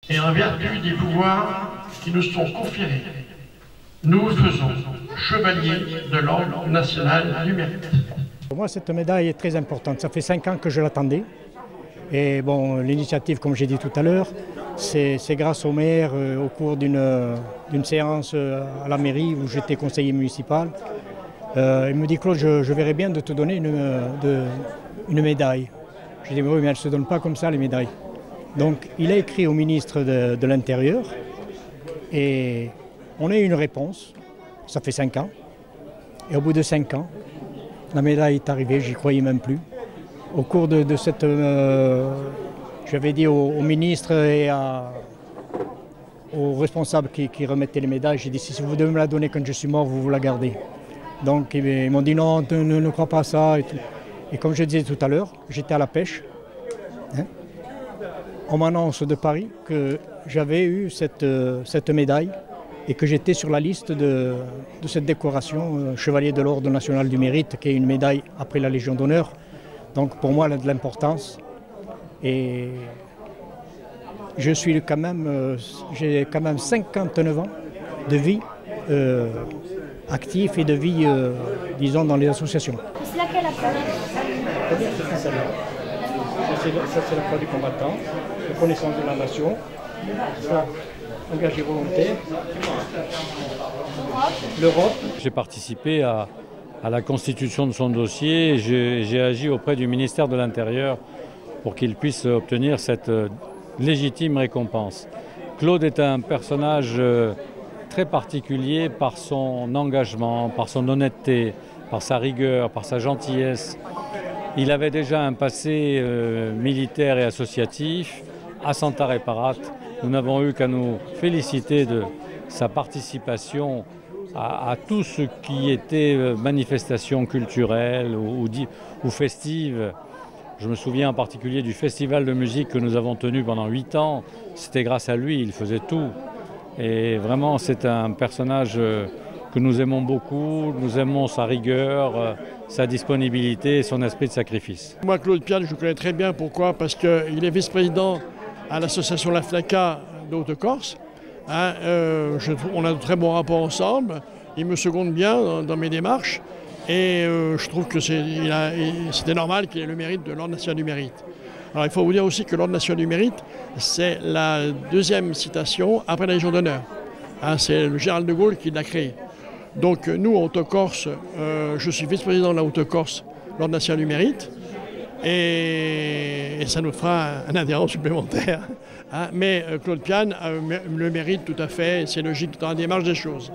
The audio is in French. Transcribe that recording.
Et en vertu des pouvoirs qui nous sont conférés, nous vous faisons chevalier de l'Ordre national du mérite. Pour moi, cette médaille est très importante. Ça fait 5 ans que je l'attendais. Et bon, l'initiative, comme j'ai dit tout à l'heure, c'est grâce au maire au cours d'une séance à la mairie où j'étais conseiller municipal. Il me dit: Claude, je verrais bien de te donner une médaille. Je dis: oui, mais elle ne se donne pas comme ça, les médailles. Donc il a écrit au ministre de l'Intérieur et on a eu une réponse. Ça fait 5 ans. Et au bout de 5 ans, la médaille est arrivée, j'y croyais même plus. Au cours de cette... j'avais dit au ministre et aux responsables qui remettaient les médailles, j'ai dit: si vous devez me la donner quand je suis mort, vous la gardez. Donc ils m'ont dit: non, ne crois pas à ça. Et comme je disais tout à l'heure, j'étais à la pêche. On m'annonce de Paris que j'avais eu cette médaille et que j'étais sur la liste de cette décoration Chevalier de l'Ordre national du mérite, qui est une médaille après la Légion d'honneur. Donc pour moi, elle a de l'importance. Et je suis quand même, j'ai quand même 59 ans de vie active et de vie, disons, dans les associations. C'est laquelle la première? C'est celle-là. Ça, c'est la croix du combattant, reconnaissance de la nation. Ça, engagé volontaire. L'Europe. J'ai participé à la constitution de son dossier et j'ai agi auprès du ministère de l'Intérieur pour qu'il puisse obtenir cette légitime récompense. Claude est un personnage très particulier par son engagement, par son honnêteté, par sa rigueur, par sa gentillesse. Il avait déjà un passé militaire et associatif à Santa Reparat. Nous n'avons eu qu'à nous féliciter de sa participation à tout ce qui était manifestation culturelle ou festive. Je me souviens en particulier du festival de musique que nous avons tenu pendant 8 ans. C'était grâce à lui, il faisait tout. Et vraiment, c'est un personnage que nous aimons beaucoup. Nous aimons sa rigueur, sa disponibilité et son esprit de sacrifice. Moi, Claude Piane, je le connais très bien. Pourquoi? Parce qu'il est vice-président à l'association La Flaca de Haute-Corse. On a de très bons rapports ensemble. Il me seconde bien dans mes démarches. Et je trouve que c'était normal qu'il ait le mérite de l'Ordre national du mérite. Alors il faut vous dire aussi que l'Ordre national du mérite, c'est la 2e citation après la Légion d'honneur. C'est le général de Gaulle qui l'a créé. Donc nous, en Haute-Corse, je suis vice-président de la Haute-Corse, l'Ordre national du mérite. Et ça nous fera un adhérent supplémentaire. Mais Claude Piane le mérite tout à fait, c'est logique dans la démarche des choses.